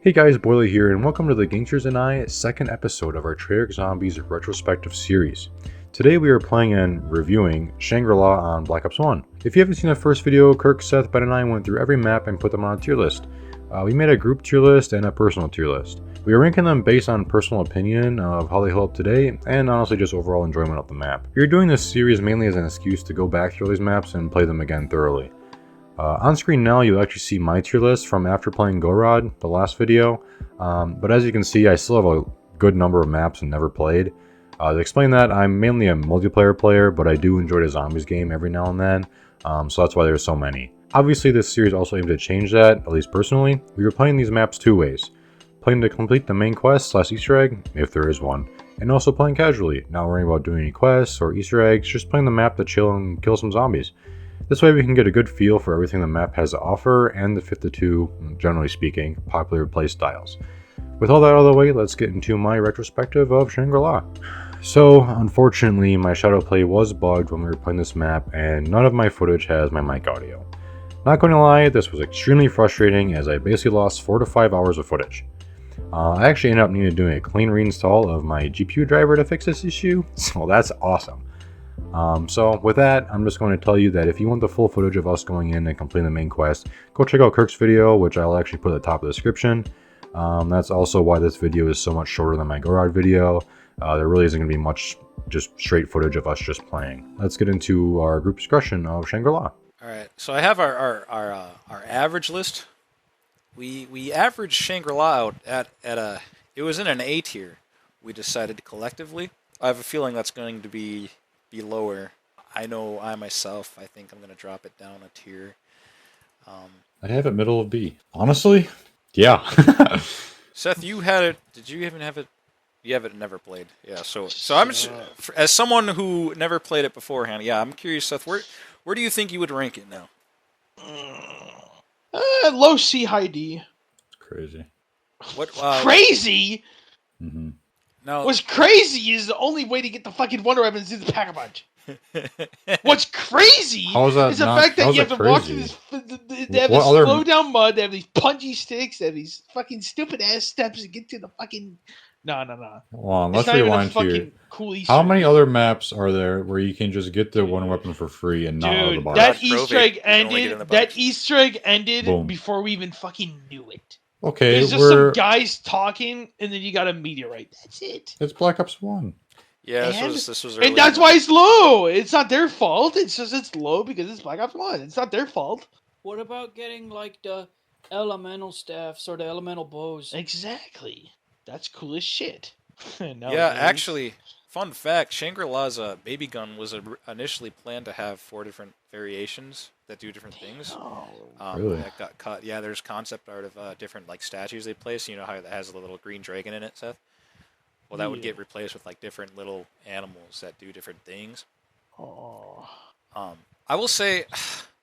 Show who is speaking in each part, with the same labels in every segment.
Speaker 1: Hey guys, Boyla here, and welcome to the Gangsters and I second episode of our Treyarch Zombies Retrospective series. Today we are playing and reviewing Shangri-La on Black Ops 1. If you haven't seen the first video, Kirk, Seth, Ben, and I went through every map and put them on a tier list. We made a group tier list and a personal tier list. We are ranking them based on personal opinion of how they hold up today, and honestly just overall enjoyment of the map. We are doing this series mainly as an excuse to go back through these maps and play them again thoroughly. On screen now, you'll actually see my tier list from after playing Gorod, the last video, but as you can see, I still have a good number of maps and never played. To explain that, I'm mainly a multiplayer player, but I do enjoy the zombies game every now and then, so that's why there's so many. Obviously, this series also aimed to change that, at least personally. We were playing these maps two ways. Playing to complete the main quest / Easter egg, if there is one, and also playing casually, not worrying about doing any quests or Easter eggs, just playing the map to chill and kill some zombies. This way we can get a good feel for everything the map has to offer and to fit the two, generally speaking, popular play styles. With all that out of the way, let's get into my retrospective of Shangri-La. So, unfortunately, my shadow play was bugged when we were playing this map, and none of my footage has my mic audio. Not going to lie, this was extremely frustrating as I basically lost 4 to 5 hours of footage. I actually ended up needing to do a clean reinstall of my GPU driver to fix this issue, so that's awesome. So with that, I'm just going to tell you that if you want the full footage of us going in and completing the main quest, go check out Kirk's video, which I'll actually put at the top of the description. That's also why this video is so much shorter than my Gorod video. There really isn't going to be much just straight footage of us just playing. Let's get into our group discussion of Shangri-La.
Speaker 2: Alright, so I have our average list. We averaged Shangri-La out at a... It was in an A tier. We decided collectively. I have a feeling that's going to be lower. I know I myself, I think I'm going to drop it down a tier.
Speaker 1: I have it middle of B. Honestly? Yeah.
Speaker 2: Seth, you had it. Did you even have it? You have it never played. Yeah, so I'm just, as someone who never played it beforehand, yeah, I'm curious, Seth, where do you think you would rank it now?
Speaker 3: Low C, high D.
Speaker 1: Crazy.
Speaker 2: What
Speaker 3: Crazy?
Speaker 1: Mm-hmm.
Speaker 2: No.
Speaker 3: What's crazy is the only way to get the fucking Wonder Weapons is the Pack-a-Punch. What's crazy is the fact that you have to walk through this. They have this slow down mud. They have these punchy sticks. They have these fucking stupid ass steps to get to the fucking. No.
Speaker 1: Hold on, let's rewind here.
Speaker 3: Cool
Speaker 1: How many other maps are there where you can just get the one weapon for free and not out of the box?
Speaker 3: That Easter egg ended. That Easter egg ended before we even fucking knew it.
Speaker 1: Okay,
Speaker 3: there's just some guys talking, and then you got a meteorite. That's it.
Speaker 1: It's Black Ops 1.
Speaker 2: Yeah, this was early.
Speaker 3: And that's why it's low. It's not their fault. It's just it's low because it's Black Ops 1. It's not their fault.
Speaker 4: What about getting like the elemental staffs or the elemental bows?
Speaker 3: Exactly. That's cool as shit.
Speaker 2: Yeah, actually, fun fact, Shangri-La's baby gun was initially planned to have 4 different variations that do different things.
Speaker 1: Really?
Speaker 2: That got cut. Yeah, there's concept art of different like statues they place. You know how it has a little green dragon in it, Seth? Well, that would get replaced with like different little animals that do different things.
Speaker 3: Oh.
Speaker 2: I will say,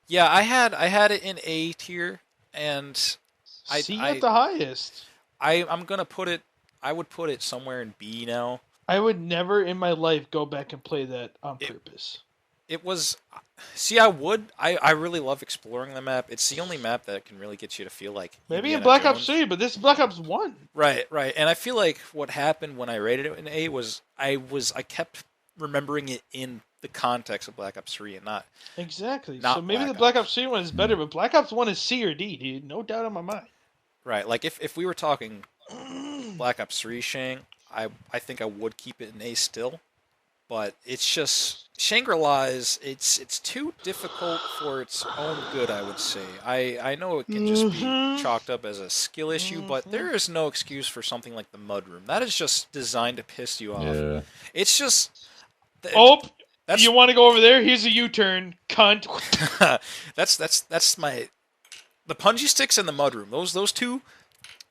Speaker 2: yeah, I had it in A tier, and
Speaker 3: C at the highest.
Speaker 2: I'm gonna put it. I would put it somewhere in B now.
Speaker 3: I would never in my life go back and play that on purpose.
Speaker 2: It was... See, I would. I really love exploring the map. It's the only map that can really get you to feel like...
Speaker 3: Maybe in Black Ops 3, but this is Black Ops 1.
Speaker 2: Right. And I feel like what happened when I rated it in A was I kept remembering it in the context of Black Ops 3 and not...
Speaker 3: Exactly.
Speaker 2: Not
Speaker 3: so maybe
Speaker 2: Black
Speaker 3: the Black
Speaker 2: Ops.
Speaker 3: Ops 3 one is better, but Black Ops 1 is C or D, dude. No doubt in my mind.
Speaker 2: Right. Like, if we were talking Black Ops 3 Shang, I think I would keep it in A still. But it's just... Shangri-La is... It's too difficult for its own good, I would say. I know it can just be chalked up as a skill issue, but there is no excuse for something like the Mudroom. That is just designed to piss you off. Yeah. It's just...
Speaker 3: You want to go over there? Here's a U-turn, cunt.
Speaker 2: that's my... The punji sticks and the Mudroom. Those two...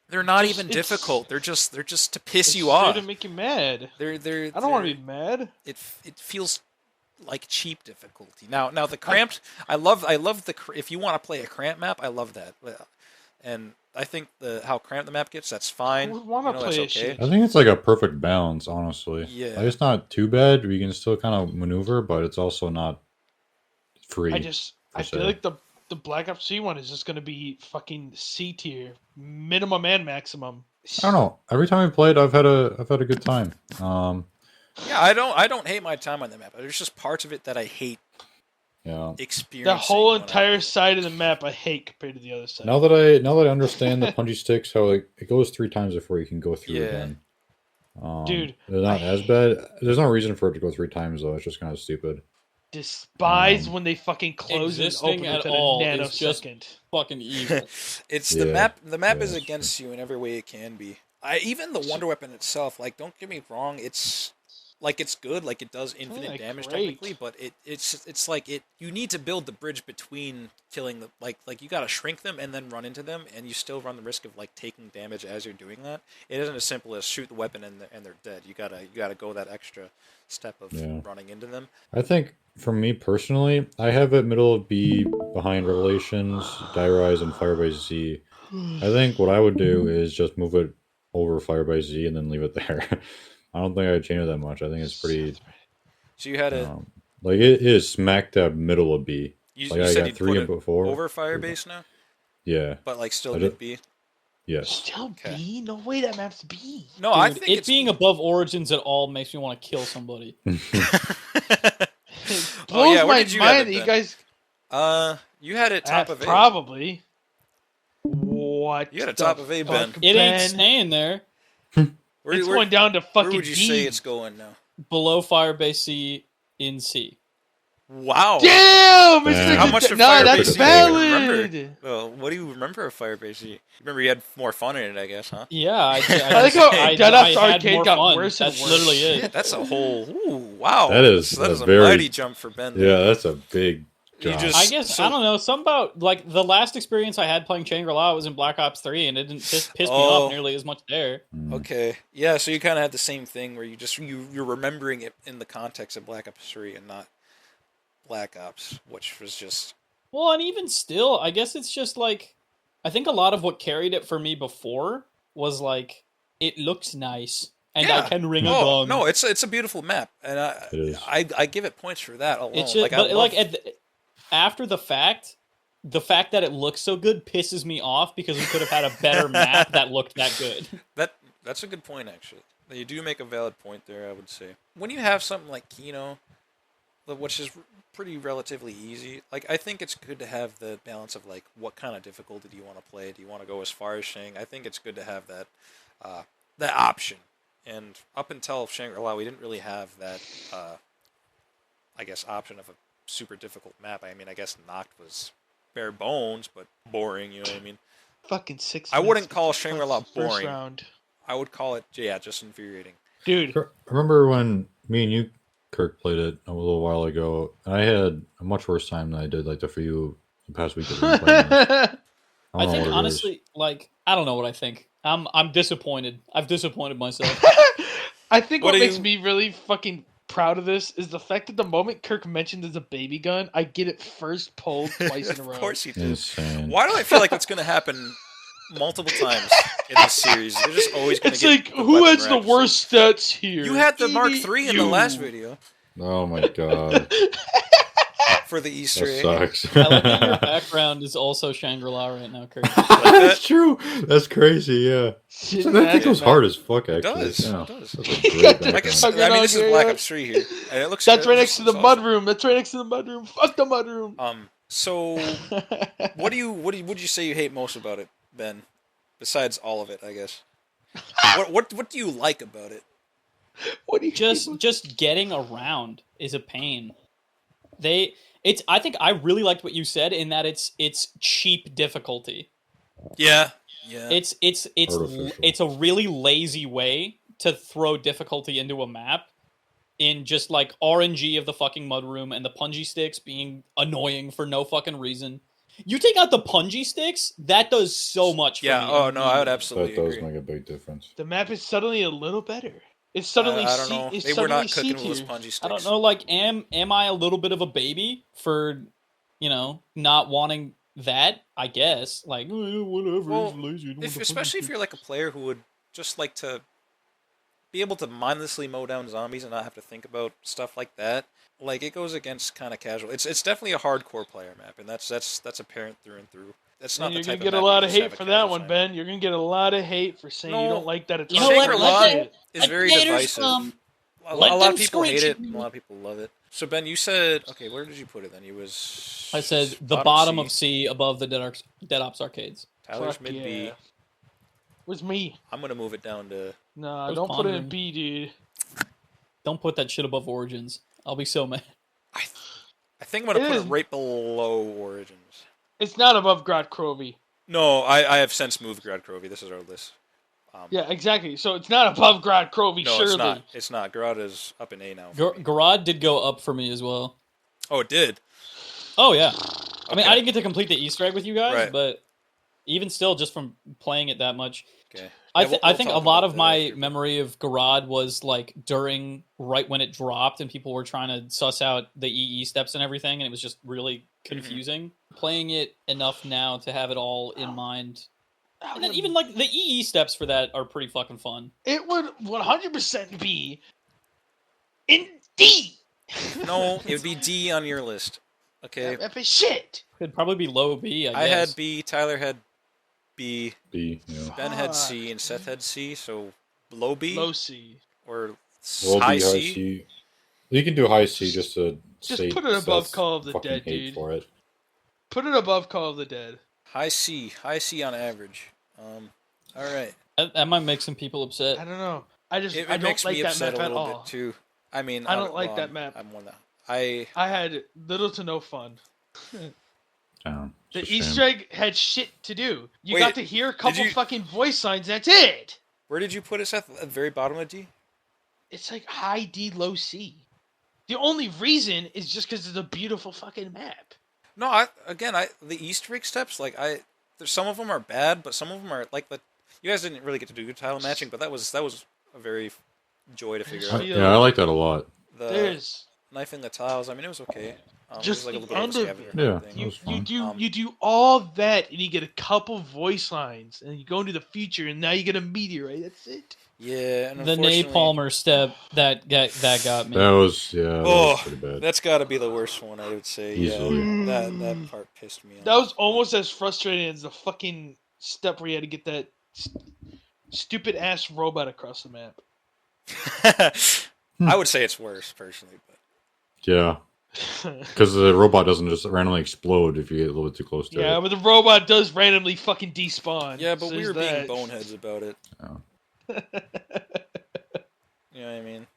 Speaker 2: They're not even difficult. They're just to piss you off.
Speaker 3: To make you mad.
Speaker 2: I
Speaker 3: don't want to be mad.
Speaker 2: It feels like cheap difficulty. Now the cramped. I love the. If you want to play a cramped map, I love that. And I think how cramped the map gets, that's fine.
Speaker 3: I want to play
Speaker 2: okay.
Speaker 1: I think it's like a perfect balance, honestly.
Speaker 2: Yeah.
Speaker 1: Like, it's not too bad. We can still kind of maneuver, but it's also not free.
Speaker 3: I feel like the Black Ops 3 one is just gonna be fucking C tier, minimum and maximum.
Speaker 1: I don't know. Every time I played, I've had a good time.
Speaker 2: Yeah, I don't hate my time on the map. There's just parts of it that I hate.
Speaker 1: Yeah.
Speaker 2: Experiencing
Speaker 3: the whole entire side of the map I hate compared to the other side.
Speaker 1: Now that I understand the punchy sticks, how it goes 3 times before you can go through again.
Speaker 3: Dude,
Speaker 1: they're not as bad. There's no reason for it to go 3 times though. It's just kind of stupid.
Speaker 3: Despise when they fucking close and open
Speaker 4: at
Speaker 3: within
Speaker 4: all
Speaker 3: a nanosecond.
Speaker 4: is just fucking evil.
Speaker 2: It's the map. The map is against you in every way it can be. Even the wonder weapon itself. Like, don't get me wrong. It's good. Like, it does infinite damage technically, but it's like you need to build the bridge between killing the like you gotta shrink them and then run into them, and you still run the risk of like taking damage as you're doing that. It isn't as simple as shoot the weapon and they're dead. You gotta go that extra step of running into them.
Speaker 1: I think for me personally, I have it middle of B behind Revelations, Die Rise, and Fire by Z. I think what I would do is just move it over Fire by Z and then leave it there. I don't think I'd change it that much. I think it's pretty.
Speaker 2: So you had it
Speaker 1: like it is smack dab middle of B.
Speaker 2: You
Speaker 1: I
Speaker 2: said
Speaker 1: got
Speaker 2: you'd
Speaker 1: 3
Speaker 2: put
Speaker 1: and
Speaker 2: it
Speaker 1: before
Speaker 2: over Firebase now.
Speaker 1: Yeah,
Speaker 2: but like still mid B.
Speaker 1: Yes.
Speaker 3: Still B? No way that map's B.
Speaker 2: No,
Speaker 4: Dude,
Speaker 2: I think
Speaker 4: it being above Origins at all makes me want to kill somebody.
Speaker 3: It blows my mind that you guys.
Speaker 2: You had it top of A.
Speaker 3: Probably. What?
Speaker 2: You had it top of A, Ben.
Speaker 4: It ain't staying there.
Speaker 3: It's going down to fucking
Speaker 2: Where would you
Speaker 3: D.
Speaker 2: say it's going now?
Speaker 4: Below Firebase C in C.
Speaker 2: Wow.
Speaker 3: Damn!
Speaker 2: How much of
Speaker 3: no,
Speaker 2: Firebase
Speaker 3: that's
Speaker 2: C
Speaker 3: valid.
Speaker 2: do you remember? Well, what do you remember of Firebase C? Remember you had more fun in it, I guess, huh?
Speaker 4: Yeah, I
Speaker 3: like how Dead Arcade got worse and
Speaker 4: That's
Speaker 3: worse.
Speaker 4: literally it.
Speaker 2: Yeah, that's a whole... Ooh, wow.
Speaker 1: That is
Speaker 2: a
Speaker 1: very,
Speaker 2: mighty jump for Ben.
Speaker 1: Yeah, that's a big jump.
Speaker 4: I guess, I don't know, something about, like, the last experience I had playing Shangri-La was in Black Ops 3, and it didn't piss me off nearly as much there.
Speaker 2: Okay. Yeah, so you kind of had the same thing where you're remembering it in the context of Black Ops 3 and not Black Ops, which was just...
Speaker 4: Well, and even still, I guess it's just, like, I think a lot of what carried it for me before was, like, it looks nice, and I can ring a gong.
Speaker 2: No, it's a beautiful map, and I give it points for that alone.
Speaker 4: It's just, after the fact that it looks so good pisses me off because we could have had a better map that looked that good.
Speaker 2: That's a good point, actually. You do make a valid point there, I would say. When you have something like Kino, which is pretty relatively easy, like, I think it's good to have the balance of, like, what kind of difficulty do you want to play? Do you want to go as far as Shang? I think it's good to have that option. And up until Shangri-La, we didn't really have that, I guess, option of a super difficult map. I mean, I guess Noct was bare bones, but boring, you know what I mean?
Speaker 3: Fucking 6
Speaker 2: I wouldn't call Shangri-La boring.
Speaker 3: First round.
Speaker 2: I would call it, just infuriating.
Speaker 3: Dude.
Speaker 1: I remember when me and you, Kirk, played it a little while ago, and I had a much worse time than I did, like, the past week that we played.
Speaker 4: I think, honestly, like, I don't know what I think. I'm disappointed. I've disappointed myself.
Speaker 3: I think what makes me really fucking proud of this is the fact that the moment Kirk mentioned there's a baby gun, I get it first pulled twice in a row.
Speaker 2: Of course he did.
Speaker 1: Insane.
Speaker 2: Why do I feel like that's going to happen multiple times in this series? They're just always going to get...
Speaker 3: It's like, who has the worst stats here?
Speaker 2: You had the Mark III in the last video.
Speaker 1: Oh my god.
Speaker 2: For the Easter egg.
Speaker 1: Sucks.
Speaker 4: I like that your background is also Shangri-La right now, Kirk.
Speaker 1: That's true. That's crazy, yeah. So that thing goes hard as fuck, actually.
Speaker 2: It does.
Speaker 1: Yeah.
Speaker 2: It does.
Speaker 1: That's a great background.
Speaker 2: I mean, this is Black Ops 3 here. And it looks,
Speaker 3: That's right next to the mudroom. That's right next to the mudroom. Fuck the mudroom.
Speaker 2: So, what would you say you hate most about it, Ben? Besides all of it, I guess. What do you like about it?
Speaker 3: What do you
Speaker 4: just getting around is a pain. I think I really liked what you said in that it's cheap difficulty.
Speaker 2: Yeah.
Speaker 4: It's a really lazy way to throw difficulty into a map, in just like RNG of the fucking mudroom and the punji sticks being annoying for no fucking reason. You take out the punji sticks, that does so much for me.
Speaker 2: Yeah, oh no, I would absolutely agree.
Speaker 1: That does make a big difference.
Speaker 3: The map is suddenly a little better. It's suddenly
Speaker 2: I don't know. They were not cooking with those punji sticks.
Speaker 4: I don't know, like, am I a little bit of a baby for, not wanting that? I guess. Like, whatever,
Speaker 2: well,
Speaker 4: it's lazy.
Speaker 2: Especially if you're like a player who would just like to be able to mindlessly mow down zombies and not have to think about stuff like that. Like, it goes against kind of casual. It's definitely a hardcore player map, and that's apparent through and through. That's not the type of map.
Speaker 3: You're gonna get a lot of hate for that one, Ben. You're gonna get a lot of hate for saying you don't like that at all.
Speaker 2: Shangri-La is very divisive. A lot of people hate it, and a lot of people love it. So, Ben, you said, okay, where did you put it then?
Speaker 4: I said the bottom of C above the Dead Ops arcades.
Speaker 2: Tyler's mid B.
Speaker 3: Where's me?
Speaker 2: I'm gonna move it down to...
Speaker 3: Nah, don't put it in B, dude.
Speaker 4: Don't put that shit above Origins. I'll be so mad.
Speaker 2: I think I'm gonna put it right below Origins.
Speaker 3: It's not above Grad Krovi.
Speaker 2: No, I have since moved Grad Krovi. This is our list.
Speaker 3: Yeah, exactly. So it's not above Grad Krovi,
Speaker 2: no,
Speaker 3: surely.
Speaker 2: It's not. It's not. Garad is up in A now.
Speaker 4: Garad did go up for me as well.
Speaker 2: Oh, it did?
Speaker 4: Oh, yeah. Okay. I mean, I didn't get to complete the Easter egg with you guys,
Speaker 2: right.
Speaker 4: But even still, just from playing it that much.
Speaker 2: Okay.
Speaker 4: Yeah, I think a lot of my memory of Garad was like right when it dropped and people were trying to suss out the EE steps and everything, and it was just really confusing. Playing it enough now to have it all in mind. And then even like the EE steps for that are pretty fucking fun.
Speaker 3: It would 100% be in D.
Speaker 2: No, it would be D on your list. Okay.
Speaker 3: F is shit.
Speaker 4: It'd probably be low B, I guess.
Speaker 2: I had B, Tyler had B.
Speaker 1: B, yeah.
Speaker 2: Ben had C, and Seth had C, so low B?
Speaker 3: Low C.
Speaker 2: Or
Speaker 1: high C? You can do high C just to
Speaker 3: put it above Call of the Dead, dude.
Speaker 1: For it.
Speaker 3: Put it above Call of the Dead.
Speaker 2: High C on average. Alright.
Speaker 4: That might make some people upset.
Speaker 3: I don't know. I don't
Speaker 2: makes
Speaker 3: like
Speaker 2: me
Speaker 3: that
Speaker 2: upset
Speaker 3: map
Speaker 2: a
Speaker 3: at
Speaker 2: little
Speaker 3: all.
Speaker 2: bit too. I mean,
Speaker 3: I don't like that map. I had little to no fun. The Easter egg had shit to do. You got to hear a couple fucking voice signs. That's it.
Speaker 2: Where did you put it, Seth? At the very bottom of D?
Speaker 3: It's like high D, low C. The only reason is just because it's a beautiful fucking map.
Speaker 2: No, the Easter egg steps, some of them are bad, but some of them are like you guys didn't really get to do tile matching, but that was a very joy to figure out.
Speaker 1: Yeah, I like that a lot.
Speaker 3: There's
Speaker 2: knifing the tiles. I mean, it was okay.
Speaker 3: Just
Speaker 2: like
Speaker 3: the end of
Speaker 2: it.
Speaker 3: You do all that, and you get a couple voice lines, and you go into the future, and now you get a meteorite. That's it.
Speaker 2: Yeah, and
Speaker 4: the Napalmer step that got me.
Speaker 1: That was pretty bad.
Speaker 2: That's got to be the worst one, I would say.
Speaker 1: Easily.
Speaker 2: Yeah, that part pissed me off.
Speaker 3: That was almost as frustrating as the fucking step where you had to get that stupid ass robot across the map.
Speaker 2: I would say it's worse, personally, but
Speaker 1: yeah. Because the robot doesn't just randomly explode if you get a little bit too close to it.
Speaker 3: Yeah, but the robot does randomly fucking despawn.
Speaker 2: Yeah, but we were being boneheads about it.
Speaker 1: Oh.
Speaker 2: You know what I mean?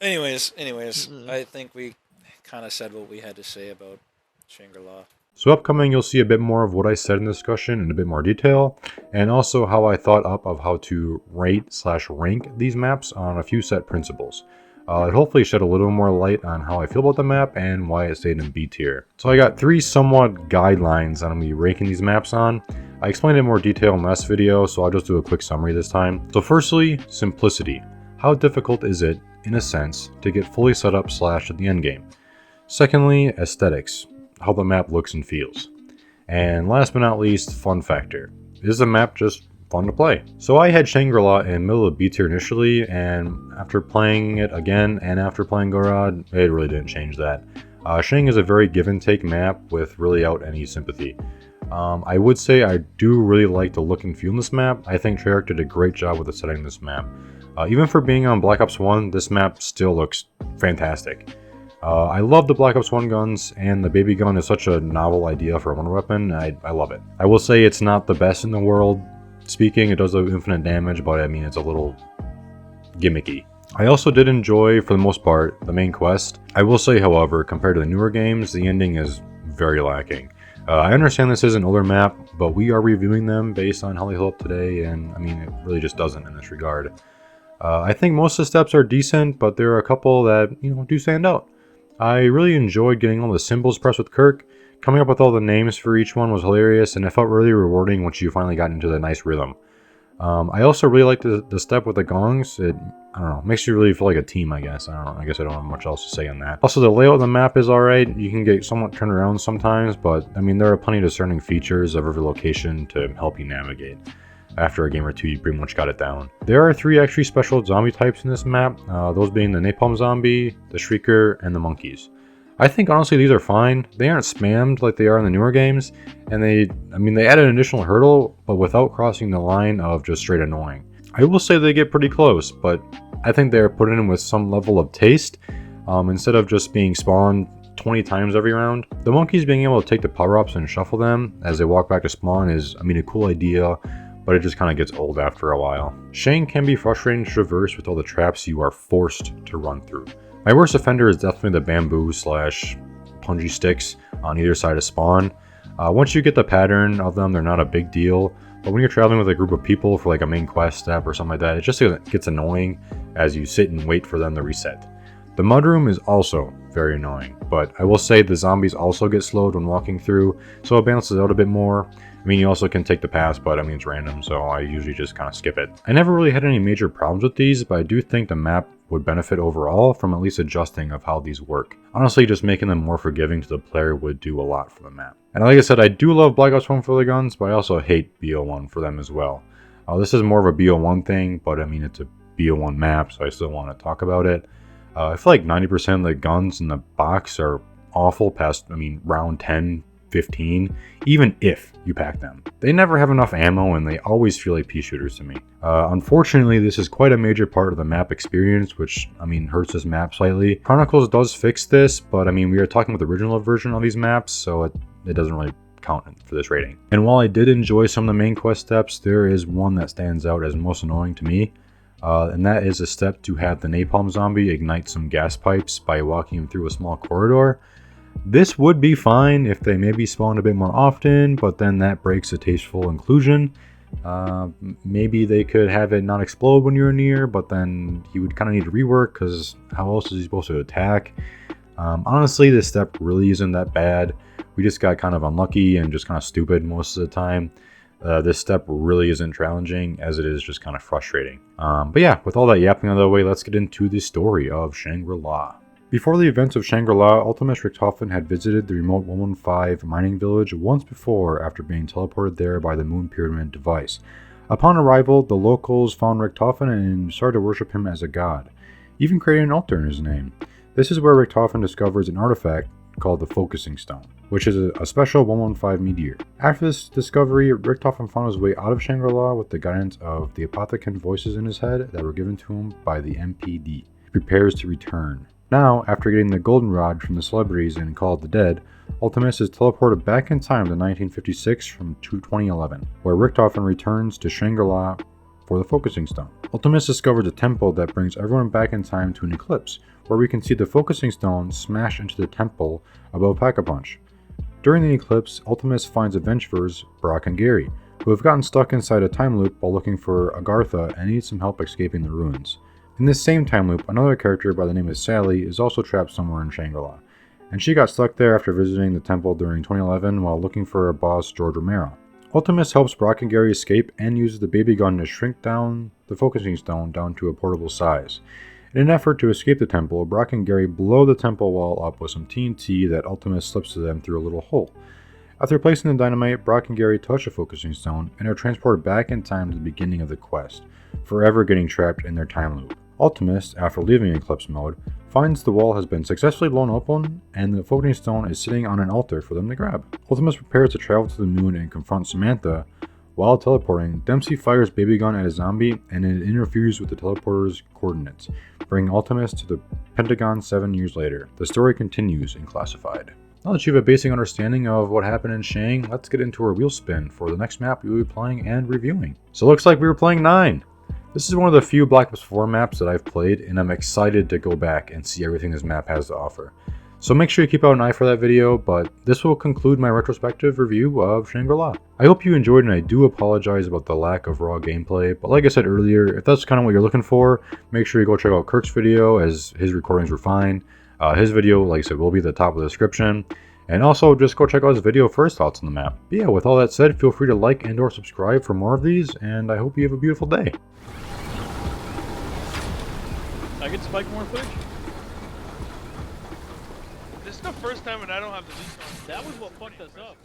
Speaker 2: Anyways, I think we kind of said what we had to say about Shangri-La.
Speaker 1: So upcoming, you'll see a bit more of what I said in the discussion in a bit more detail, and also how I thought up of how to rate/rank these maps on a few set principles. It hopefully shed a little more light on how I feel about the map and why it stayed in B tier. So I got 3 somewhat guidelines I'm going to be ranking these maps on. I explained it in more detail in last video, so I'll just do a quick summary this time. So firstly, simplicity. How difficult is it, in a sense, to get fully set up / at the endgame? Secondly, aesthetics. How the map looks and feels. And last but not least, fun factor. Is the map just fun to play? So I had Shangri-La in middle of B tier initially, and after playing it again and after playing Garad, it really didn't change that. Shang is a very give and take map with really out any sympathy. I would say I do really like the look and feel in this map. I think Treyarch did a great job with the setting of this map. Even for being on Black Ops 1, this map still looks fantastic. I love the Black Ops 1 guns, and the baby gun is such a novel idea for a wonder weapon. I love it. I will say it's not the best in the world. Speaking, it does do infinite damage, but I mean, it's a little gimmicky. I also did enjoy, for the most part, the main quest. I will say, however, compared to the newer games, the ending is very lacking. I understand this is an older map, but we are reviewing them based on how they hold up today, and I mean, it really just doesn't in this regard. I think most of the steps are decent, but there are a couple that, do stand out. I really enjoyed getting all the symbols pressed with Kirk. Coming up with all the names for each one was hilarious, and it felt really rewarding once you finally got into the nice rhythm. I also really liked the step with the gongs. It, I don't know, makes you really feel like a team, I guess. I guess I don't have much else to say on that. Also, the layout of the map is alright. You can get somewhat turned around sometimes, but I mean, there are plenty of discerning features of every location to help you navigate. after a game or two, you pretty much got it down. There are 3 actually special zombie types in this map, those being the napalm zombie, the shrieker, and the monkeys. I think honestly these are fine. They aren't spammed like they are in the newer games, and they added an additional hurdle, but without crossing the line of just straight annoying. I will say they get pretty close, but I think they're put in with some level of taste, instead of just being spawned 20 times every round. The monkeys being able to take the power-ups and shuffle them as they walk back to spawn is, a cool idea, but it just kind of gets old after a while. Shang can be frustrating to traverse with all the traps you are forced to run through. My worst offender is definitely the bamboo / punji sticks on either side of spawn. Once you get the pattern of them, they're not a big deal, but when you're traveling with a group of people for like a main quest step or something like that, it just gets annoying as you sit and wait for them to reset. The mudroom is also very annoying, but I will say the zombies also get slowed when walking through, so it balances out a bit more. You also can take the pass, but it's random, so I usually just kind of skip it. I never really had any major problems with these, but I do think the map would benefit overall from at least adjusting of how these work. Honestly, just making them more forgiving to the player would do a lot for the map. And like I said, I do love Black Ops 1 for the guns, but I also hate BO1 for them as well. This is more of a BO1 thing, but it's a BO1 map, so I still want to talk about it. I feel like 90% of the guns in the box are awful past, round 10, 15, even if you pack them. They never have enough ammo and they always feel like pea shooters to me. Unfortunately, this is quite a major part of the map experience, which, hurts this map slightly. Chronicles does fix this, but we are talking about the original version of these maps, so it doesn't really count for this rating. And while I did enjoy some of the main quest steps, there is one that stands out as most annoying to me. And that is a step to have the napalm zombie ignite some gas pipes by walking him through a small corridor. This would be fine if they maybe spawned a bit more often, but then that breaks the tasteful inclusion. Maybe they could have it not explode when you're near, but then he would kind of need to rework, because how else is he supposed to attack? Honestly, this step really isn't that bad. We just got kind of unlucky and just kind of stupid most of the time. This step really isn't challenging, as it is just kind of frustrating. But yeah, with all that yapping out of the way, let's get into the story of Shangri-La. Before the events of Shangri-La, Ultimus Richtofen had visited the remote 115 mining village once before after being teleported there by the Moon Pyramid device. Upon arrival, the locals found Richtofen and started to worship him as a god, even creating an altar in his name. This is where Richtofen discovers an artifact called the Focusing Stone, which is a special 115 meteor. After this discovery, Richtofen found his way out of Shangri-La with the guidance of the apothecant voices in his head that were given to him by the MPD. He prepares to return. Now, after getting the goldenrod from the celebrities in Call of the Dead, Ultimus is teleported back in time to 1956 from 2011, where Richtofen returns to Shangri-La for the Focusing Stone. Ultimus discovers a temple that brings everyone back in time to an eclipse, where we can see the Focusing Stone smash into the temple above Pack-a-Punch. During the eclipse, Ultimus finds adventurers Brock and Gary, who have gotten stuck inside a time loop while looking for Agartha and need some help escaping the ruins. In this same time loop, another character by the name of Sally is also trapped somewhere in Shangri-La, and she got stuck there after visiting the temple during 2011 while looking for her boss George Romero. Ultimus helps Brock and Gary escape and uses the baby gun to shrink down the Focusing Stone down to a portable size. In an effort to escape the temple, Brock and Gary blow the temple wall up with some TNT that Ultimus slips to them through a little hole. After placing the dynamite, Brock and Gary touch the Focusing Stone and are transported back in time to the beginning of the quest, forever getting trapped in their time loop. Ultimus, after leaving Eclipse mode, finds the wall has been successfully blown open and the Focusing Stone is sitting on an altar for them to grab. Ultimus prepares to travel to the moon and confront Samantha. While teleporting, Dempsey fires baby gun at a zombie and it interferes with the teleporter's coordinates, bringing Ultimus to the Pentagon 7 years later. The story continues in Classified. Now that you have a basic understanding of what happened in Shang, let's get into our wheel spin for the next map we will be playing and reviewing. So it looks like we were playing 9. This is one of the few Black Ops 4 maps that I've played, and I'm excited to go back and see everything this map has to offer. So make sure you keep out an eye for that video, but this will conclude my retrospective review of Shangri-La. I hope you enjoyed, and I do apologize about the lack of raw gameplay, but like I said earlier, if that's kind of what you're looking for, make sure you go check out Kirk's video, as his recordings were fine. His video, like I said, will be at the top of the description. And also, just go check out his video for his thoughts on the map. But yeah, with all that said, feel free to like and or subscribe for more of these, and I hope you have a beautiful day.
Speaker 4: I get spike more footage?
Speaker 3: This is the first time and I don't have the leak on.
Speaker 4: That was what fucked us up.